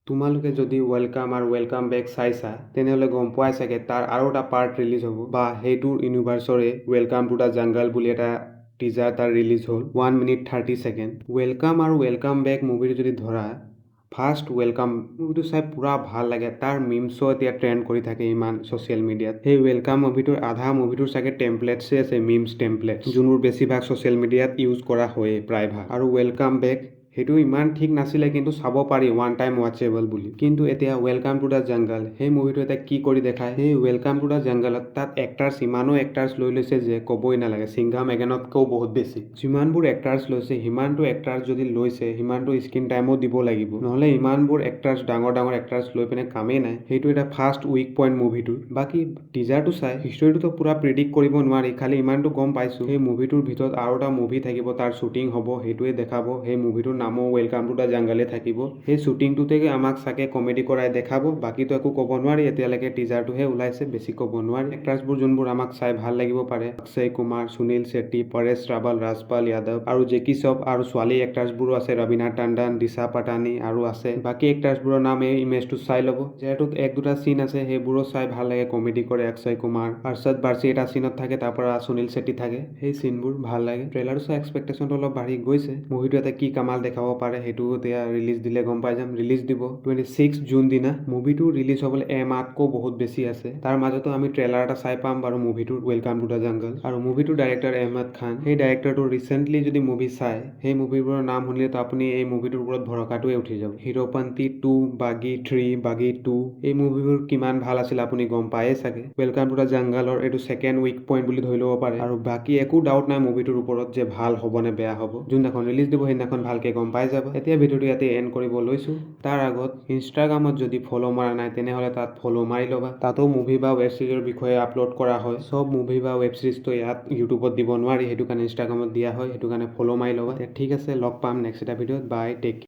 তোমালোকে যদি ৱেলকাম আৰু ৱেলকাম বেক চাইছা তেনেহ'লে গম পোৱাই চাগে তাৰ আৰু এটা পাৰ্ট ৰিলিজ হ'ব বা সেইটোৰ ইউনিভাৰ্চৰে ৱেলকাম টু দ্য জাংগল বুলি এটা টিজাৰ তাৰ ৰিলিজ হ'ল 1 মিনিট 30 ছেকেণ্ড। ৱেলকাম আৰু ৱেলকাম বেক মুভিটো যদি ধৰা ফাৰ্ষ্ট ৱেলকাম মুভিটো চাই পুৰা ভাল লাগে। তাৰ মিমছো এতিয়া ট্ৰেণ্ড কৰি থাকে ইমান ছ'চিয়েল মিডিয়াত। সেই ৱেলকাম মুভিটোৰ আধা মুভিটোৰ চাগে টেম্পলেটছে আছে, মিমছ টেম্পলেট, যোনবোৰ বেছিভাগ ছ'চিয়েল মিডিয়াত ইউজ কৰা হয়েই প্ৰায়ভাগ। আৰু ৱেলকাম বেক সেইটো ইমান ঠিক নাছিলে, কিন্তু চাব পাৰি ওৱান টাইম ৱাচেবল বুলি। কিন্তু এতিয়া ৱেলকাম টু দ্য জাংগল সেই মুভিটো এতিয়া কি কৰি দেখায়, সেই ৱেলকাম টু দ্য জাংগলত তাত এক্টাৰ্ছ ইমানো এক্টাৰ্ছ লৈ লৈছে যে ক'বই নালাগে, সিংঘাম এগেইনতকৈও বহুত বেছি। যিমানবোৰ এক্টাৰ্ছ লৈছে সিমানটো এক্টাৰ্ছ যদি লৈছে সিমানটো স্ক্ৰীন টাইমো দিব লাগিব, নহ'লে ইমানবোৰ এক্টাৰ্ছ ডাঙৰ ডাঙৰ এক্টাৰ্ছ লৈ পিনে কামেই নাই। সেইটো এটা ফাৰ্ষ্ট উইক পইণ্ট মুভিটোৰ। বাকী টিজাৰটো চাই হিষ্টৰীটোতো পুৰা প্ৰিডিক্ট কৰিব নোৱাৰি, খালি ইমানটো গম পাইছোঁ সেই মুভিটোৰ ভিতৰত আৰু এটা মুভি থাকিব, তাৰ শ্বুটিং হ'ব, সেইটোৱে দেখাব। সেই মুভিটোৰ নামো ৱেলকাম টু দ্য জাংগলে থাকিব। সেই শ্বুটিংটোতে আমাক চাগে কমেডি কৰাই দেখাব। বাকীতো একো ক'ব নোৱাৰি, এতিয়ালৈকে টিজাৰটোহে ওলাইছে, বেছি ক'ব নোৱাৰি। এক্টাৰ্ছবোৰ যোনবোৰ আমাক চাই ভাল লাগিব পাৰে, অক্ষয় কুমাৰ, সুনীল ছেট্টি, পৰেশ ৰাৱল, ৰাজপাল যাদৱ আৰু জেকি শ্ৰফ, আৰু ছোৱালী এক্টাৰ্ছবোৰো আছে, ৰবীনা টণ্ডন, দিশা পাটানী আৰু আছে। বাকী এক্টাৰ্ছবোৰৰ নাম এই ইমেজটো চাই ল'ব। যিহেতুত এক দুটা চিন আছে সেইবোৰো চাই ভাল লাগে, কমেডি কৰে অক্ষয় কুমাৰ, হৰ্ষদ বাৰ্চি এটা চিনত থাকে, তাৰ পৰা সুনীল ছেট্টি থাকে, সেই চিনবোৰ ভাল লাগে। ট্ৰেইলাৰটো চাই এক্সপেক্টেশ্যনটো অলপ বাঢ়ি গৈছে। মুভিটো এটা কি কামাল দেখাব পাৰে সেইটো এতিয়া ৰিলিজ দিলে গম পাই যাম। ৰিলিজ দিব 26 জুন দিনা। মুভিটো ৰিলিজ হ'বলৈ এমাহতকৈ বহুত বেছি আছে। তাৰ মাজতো আমি ট্ৰেইলাৰ এটা চাই পাম বাৰু মুভিটোৰ ৱেলকাম টু দ্য জাংগল। আৰু মুভিটোৰ ডাইৰেক্টৰ আহমেদ খান, সেই ডাইৰেক্টৰটো ৰিচেণ্টলি যদি মুভি চাই সেই মুভিবোৰৰ নাম শুনিলে তো আপুনি এই মুভিটোৰ ওপৰত ভৰসাটোৱে উঠি যাব। হিৰোপন্তি 2, বাগী 3, বাগী 2 এই মুভিবোৰ কিমান ভাল আছিল আপুনি গম পায়েই চাগে। ৱেলকাম টু দ্য জাংগলৰ এইটো ছেকেণ্ড উইক পইণ্ট বুলি ধৰি ল'ব পাৰে। আৰু বাকী একো ডাউট নাই মুভিটোৰ ওপৰত যে ভাল হ'ব নে বেয়া হ'ব। যোনদিনাখন ৰিলিজ দিব সেইদিনাখন ভালকৈ গম পাই যাব। এতিয়া ভিডিঅ'টো ইয়াতে এণ্ড কৰিব লৈছোঁ। তাৰ আগত ইনষ্টাগ্ৰামত যদি ফ'ল' মাৰা নাই তেনেহ'লে তাত ফ'ল' মাৰি ল'বা। তাতো মুভি বা ৱেব ছিৰিজৰ বিষয়ে আপলোড কৰা হয়। চব মুভি বা ৱেব ছিৰিজটো ইয়াত ইউটিউবত দিব নোৱাৰি, সেইটো কাৰণে ইনষ্টাগ্ৰামত দিয়া হয়, সেইটো কাৰণে ফ'ল' মাৰি ল'বা। ঠিক আছে, লগ পাম নেক্সট এটা ভিডিঅ'ত। বাই, টেক কেয়াৰ।